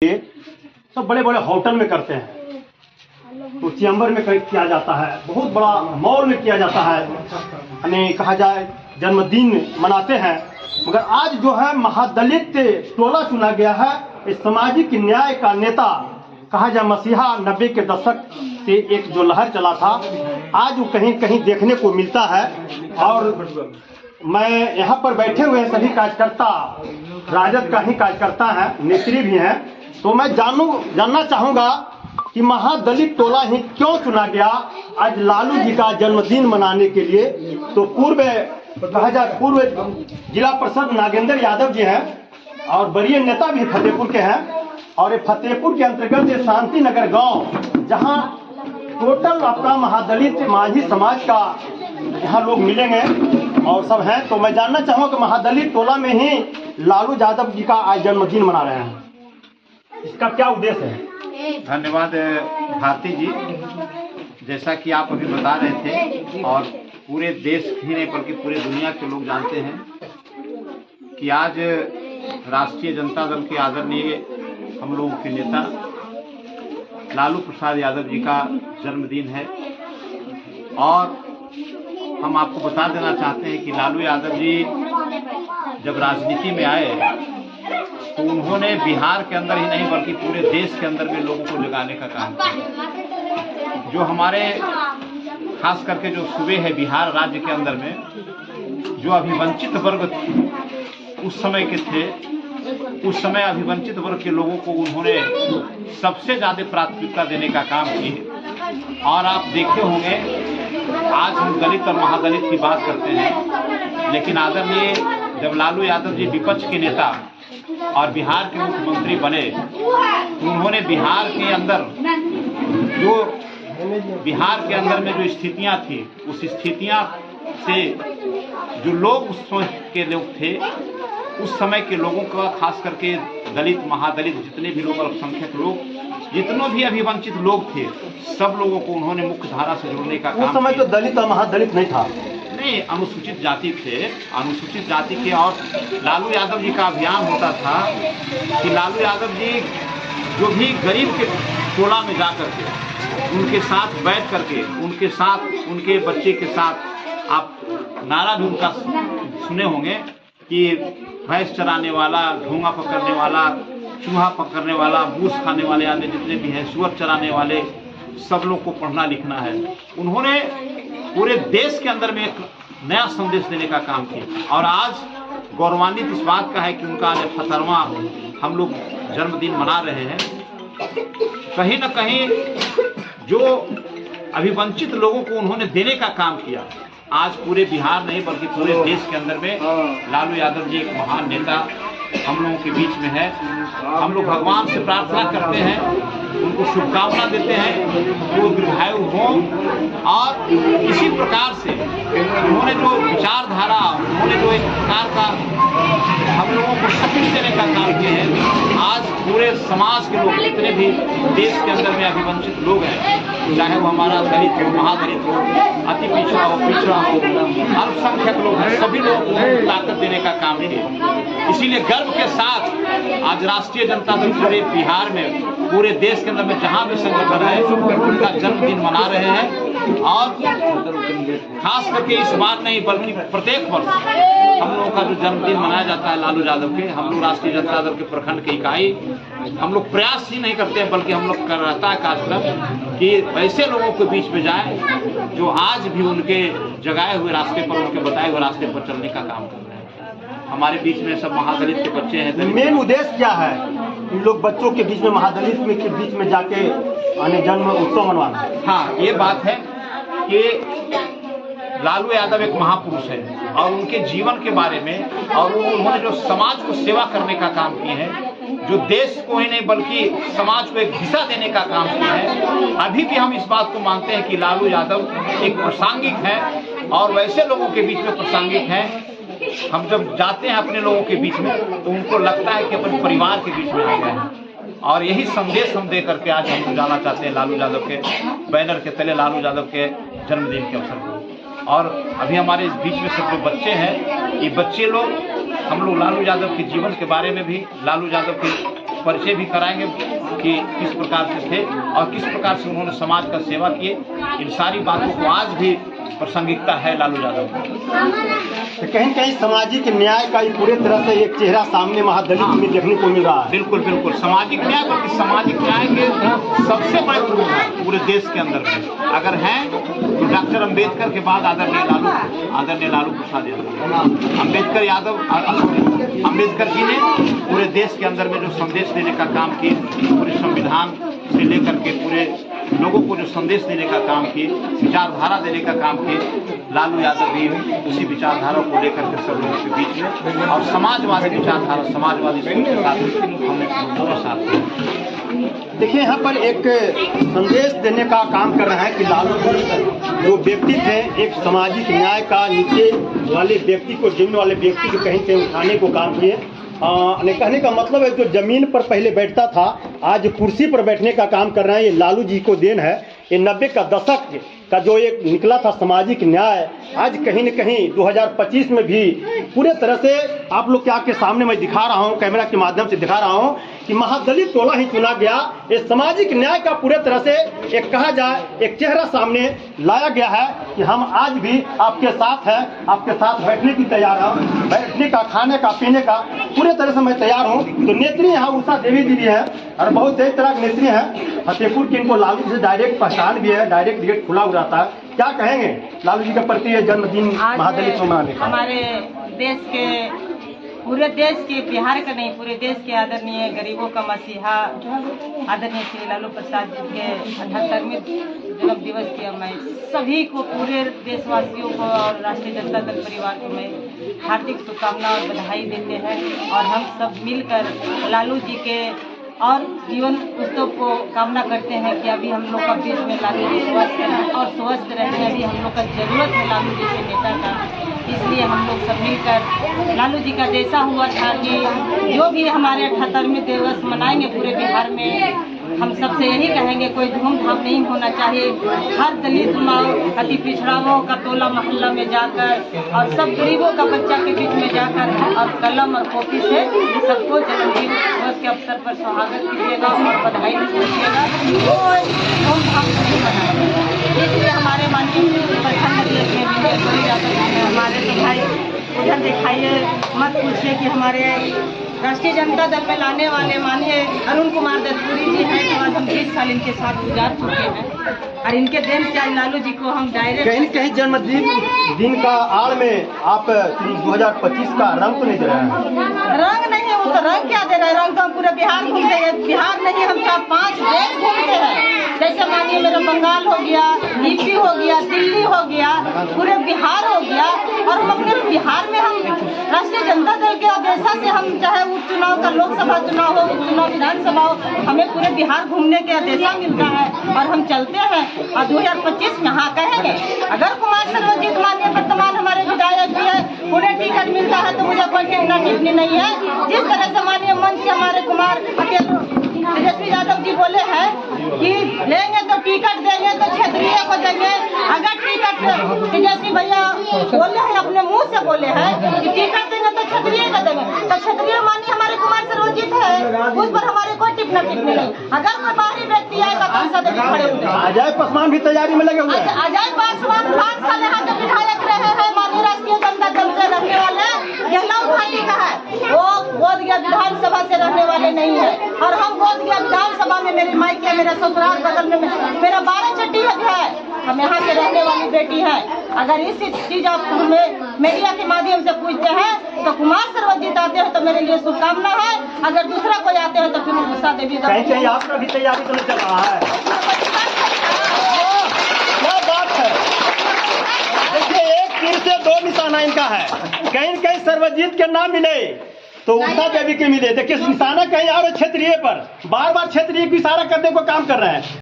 सब बड़े बड़े होटल में करते हैं, तो चैम्बर में किया जाता है, बहुत बड़ा मॉल में किया जाता है, यानी कहा जाए जन्मदिन मनाते हैं। मगर आज जो है महादलित टोला चुना गया है, इस सामाजिक न्याय का नेता कहा जाए मसीहा 90 के दशक से एक जो लहर चला था, आज वो कहीं कहीं देखने को मिलता है। और मैं यहाँ पर बैठे हुए सभी कार्यकर्ता राजद का ही कार्यकर्ता हैं, नेत्री भी हैं, तो मैं जानना चाहूँगा कि महादलित टोला ही क्यों चुना गया आज लालू जी का जन्मदिन मनाने के लिए। तो पूर्व जिला परिषद नागेंद्र यादव जी हैं और वरीय नेता भी फतेहपुर के हैं, और ये फतेहपुर के अंतर्गत ये शांति नगर गाँव, जहाँ टोटल आपका महादलित माझी समाज का यहाँ लोग मिलेंगे और सब हैं। तो मैं जानना चाहूँगा कि महादलित टोला में ही लालू यादव जी का आज जन्मदिन मना रहे हैं, इसका क्या उद्देश्य है? धन्यवाद भारती जी। जैसा कि आप अभी बता रहे थे और पूरे देश ही नहीं बल्कि पूरे दुनिया के लोग जानते हैं कि आज राष्ट्रीय जनता दल के आदरणीय हम लोगों के नेता लालू प्रसाद यादव जी का जन्मदिन है। और हम आपको बता देना चाहते हैं कि लालू यादव जी जब राजनीति में आए तो उन्होंने बिहार के अंदर ही नहीं बल्कि पूरे देश के अंदर में लोगों को जगाने का काम किया। जो हमारे खास करके जो सूबे है बिहार राज्य के अंदर में जो अभिवंचित वर्ग उस समय के थे, उस समय अभिवंचित वर्ग के लोगों को उन्होंने सबसे ज़्यादा प्राथमिकता देने का काम किया। और आप देखे होंगे आज हम दलित और महादलित की बात करते हैं, लेकिन आदरणीय जब लालू यादव जी विपक्ष के नेता और बिहार के मुख्यमंत्री बने तो उन्होंने बिहार के अंदर में जो स्थितियां थी, उस स्थितियां से जो लोग उस समय के लोग थे, उस समय के लोगों का खास करके दलित महादलित जितने भी लोग अल्पसंख्यक लोग जितने भी अभिवंचित लोग थे, सब लोगों को उन्होंने मुख्य धारा से जोड़ने का काम। उस समय तो दलित और महादलित नहीं था, नहीं, अनुसूचित जाति थे, अनुसूचित जाति के। और लालू यादव जी का अभियान होता था कि लालू यादव जी जो भी गरीब के टोला में जा करके उनके साथ बैठ करके उनके साथ उनके बच्चे के साथ आप नारा भी उनका सुने होंगे कि भैंस चराने वाला, ढोंगा पकड़ने वाला, चूहा पकड़ने वाला, बूस खाने वाले आदमी जितने भी हैं, सुअर चराने वाले, सब लोग को पढ़ना लिखना है। उन्होंने पूरे देश के अंदर में एक नया संदेश देने का काम किया। और आज गौरवान्वित इस बात का है कि उनका आज 78वां हम लोग जन्मदिन मना रहे हैं। कहीं न कहीं जो अभिवंचित लोगों को उन्होंने देने का काम किया, आज पूरे बिहार नहीं बल्कि पूरे देश के अंदर में लालू यादव जी एक महान नेता हम लोगों के बीच में है। हम लोग भगवान से प्रार्थना करते हैं, उनको शुभकामना देते हैं, वो दीर्घायु हों। और इसी प्रकार से उन्होंने जो विचारधारा, उन्होंने जो एक प्रकार का हम लोगों को शक्ति देने का काम किया है, आज पूरे समाज के लोग जितने भी देश के अंदर में अभिवंचित लोग हैं, चाहे वो हमारा दलित हो, महादलित हो, अति पिछड़ा हो, अल्पसंख्यक लोग हैं, सभी लोगों को ताकत देने का काम किया। इसीलिए गर्व के साथ आज राष्ट्रीय जनता दल पूरे बिहार में, पूरे देश के अंदर में जहाँ भी संगठन है उनका जन्मदिन मना रहे हैं। और खास करके इस बार नहीं बल्कि प्रत्येक वर्ष हम लोगों का जो जन्मदिन मनाया जाता है लालू यादव के, हम लोग राष्ट्रीय जनता दल के प्रखंड की इकाई हम लोग प्रयास ही नहीं करते हैं बल्कि हम लोग कर रहता है कार्यक्रम कि ऐसे लोगों के बीच में जाए जो आज भी उनके जगाए हुए रास्ते पर, उनके बताए हुए रास्ते पर चलने का काम कर रहे हैं। हमारे बीच में सब महादलित के बच्चे हैं। मेन उद्देश्य क्या है इन लोग बच्चों के बीच में, महादलित के बीच में जाके जन्म उत्सव मनवाना? हाँ, ये बात है कि लालू यादव एक महापुरुष है और उनके जीवन के बारे में और उन्होंने जो समाज को सेवा करने का काम किए हैं, जो देश को ही नहीं बल्कि समाज को एक दिशा देने का काम किया है। अभी भी हम इस बात को मानते हैं कि लालू यादव एक प्रासंगिक है और वैसे लोगों के बीच में प्रासंगिक है। हम जब जाते हैं अपने लोगों के बीच में तो उनको लगता है कि अपने परिवार के बीच में आ गए हैं। और यही संदेश हम दे करके आज हम जाना चाहते हैं लालू यादव के बैनर के तले, लालू यादव के जन्मदिन के अवसर पर। और अभी हमारे बीच में सब जो बच्चे हैं, ये बच्चे लोग हम लोग लालू यादव के जीवन के बारे में भी, लालू यादव के परिचय भी कराएंगे कि किस प्रकार से थे और किस प्रकार से उन्होंने समाज का सेवा किए। इन सारी बातों को आज भी प्रासंगिकता है लालू यादव की। तो कहीं कहीं सामाजिक न्याय का पूरे तरह से एक चेहरा सामने महादलित में देखने को मिल रहा है। बिल्कुल बिल्कुल, सामाजिक न्याय, बल्कि सामाजिक न्याय के सबसे बड़े गुरु हैं पूरे देश के अंदर में अगर हैं तो डॉक्टर अम्बेडकर के बाद आदरणीय लालू प्रसाद यादव। अम्बेडकर जी ने पूरे देश के अंदर में जो संदेश देने का काम किए, पूरे संविधान से लेकर के पूरे लोगों को जो संदेश देने का काम किए, विचारधारा देने का काम किए, लालू यादव भी उसी विचारधारा को लेकर के सब लोगों के बीच में और समाजवादी विचारधारा, समाजवादी सोच के साथ हमने दोनों साथ हैं। देखिए यहाँ पर एक संदेश देने का काम कर रहा है कि लालू जी जो व्यक्ति थे, एक सामाजिक न्याय का नीचे वाले व्यक्ति को, जमीन वाले व्यक्ति को कहीं से उठाने को काम किए। कहने का मतलब है जो जमीन पर पहले बैठता था आज कुर्सी पर बैठने का काम कर रहे हैं, ये लालू जी को देन है। ये 90 का दशक का जो एक निकला था सामाजिक न्याय, आज कहीं न कहीं 2025 में भी पूरे तरह से आप लोग के आपके सामने मैं दिखा रहा हूँ, कैमरा के माध्यम से दिखा रहा हूँ कि महादलित टोला ही चुना गया। ये सामाजिक न्याय का पूरे तरह से एक कहा जाए एक चेहरा सामने लाया गया है कि हम आज भी आपके साथ हैं, आपके साथ बैठने की तैयार हूँ, बैठने का, खाने का, पीने का पूरे तरह से मैं तैयार हूँ। तो नेत्री यहाँ उषा देवी जी भी है और बहुत कई तरह की नेत्री हैं। फतेहपुर की इनको लालू से डायरेक्ट पहचान भी है, डायरेक्ट गेट खुला हो जाता है। क्या कहेंगे लालू जी के प्रति ये जन्मदिन महादलित मनाने का? हमारे देश के, पूरे देश के, बिहार का नहीं पूरे देश के आदरणीय गरीबों का मसीहा आदरणीय श्री लालू प्रसाद जी के 78वें जन्म दिवस की मैं सभी को, पूरे देशवासियों को और राष्ट्रीय जनता दल परिवार को मैं हार्दिक शुभकामना और बधाई देते हैं। और हम सब मिलकर लालू जी के और जीवन उत्सव को कामना करते हैं कि अभी हम लोग का देश में लालू जी स्वस्थ रहें और स्वस्थ रहने अभी हम लोग का जरूरत है लालू जी के नेता का। इसलिए हम लोग सब मिलकर लालू जी का जैसा हुआ था कि जो भी हमारे 78वें दिवस मनाएंगे पूरे बिहार में, हम सबसे यही कहेंगे कोई धूमधाम नहीं होना चाहिए। हर दलित माँ, अति पिछड़ाओं का टोला मोहल्ला में जाकर और सब गरीबों का बच्चा के बीच में जाकर और कलम और कॉपी से सबको जन्मदिन दिवस के अवसर पर स्वागत कीजिएगा और बधाई दीजिएगा। कोई धूमधाम नहीं मनाएंगे। इसलिए हमारे माननीय प्रखंड अध्यक्ष हमारे तो भाई उधर दिखाइए, मत पूछिए कि हमारे राष्ट्रीय जनता दल में लाने वाले माननीय अरुण कुमार दत्तपुरी जी हैं, तो आज हम 20 साल इनके साथ गुजार चुके हैं और इनके देन से आज लालू जी को हम डायरेक्ट कहीं कहीं जन्मदिन दिन का आड़ में आप 2025 का रंग तो नहीं दे रहे हैं? रंग नहीं, वो तो रंग क्या दे रहे हैं, रंग तो हम पूरे बिहार घूमते हैं। बिहार नहीं, हम 4-5 देश घूमते हैं। जैसे मानिए मेरा बंगाल हो गया, यूपी हो गया, दिल्ली हो गया, पूरे बिहार हो गया। और हम अपने बिहार में हम राष्ट्रीय जनता दल के आदेशा से हम चाहे उपचुनाव का, लोकसभा चुनाव हो, उपचुनाव विधानसभा हो, हमें पूरे बिहार घूमने के आदेशा मिलता है और हम चलते हैं। और 2025 में हाँ कहेंगे, अगर कुमार सर्वजीत माननीय वर्तमान हमारे विधायक भी है, उन्हें टिकट मिलता है तो मुझे कोई टिप्पणी नहीं है। जिस तरह से माननीय मंच से हमारे कुमार तेजस्वी यादव जी बोले हैं कि लेंगे तो टिकट देंगे तो क्षेत्रीय को देंगे। अगर टिकट तेजस्वी भैया बोले हैं, अपने मुंह से बोले हैं कि टिकट देंगे तो क्षेत्रीय को देंगे, तो क्षेत्रीय माननीय हमारे कुमार सर्वजीत है, उस पर हमारे कोई टिप्पणी नहीं। अगर कोई बाहरी व्यक्ति आएगा तो उसका देखिए खड़े होते हैं। अजय पासवान भी तैयारी में लगे हुए हैं। अजय पासवान 5 साल यहाँ के विधायक रहे हैं, माननीय राष्ट्रीय जनता दल से रहने वाले गहलोत घाटी का है, वो बोधगया विधानसभा से रहने वाले नहीं है। और हम बोधगया विधानसभा में, मेरी माई के, मेरा ससुराल बगल में मेरा 12 चट्टी है, हम यहाँ से रहने वाली बेटी है। अगर इस चीज आप हमें मीडिया के माध्यम से पूछते हैं तो कुमार सर्वजीत आते हैं तो मेरे लिए शुभकामना है। अगर दूसरा कोई आते हैं तो फिर उषा देवी का कहीं आपका भी तैयारी तो नहीं चल रहा है? क्या बात है, देखिए एक तीर से 2 निशाना इनका है। कहीं कहीं सर्वजीत के नाम मिले तो उषा देवी के मिले, देखिए निशाना कहीं और क्षेत्रीय पर, बार बार क्षेत्रीय की इशारा करने को काम कर रहे हैं।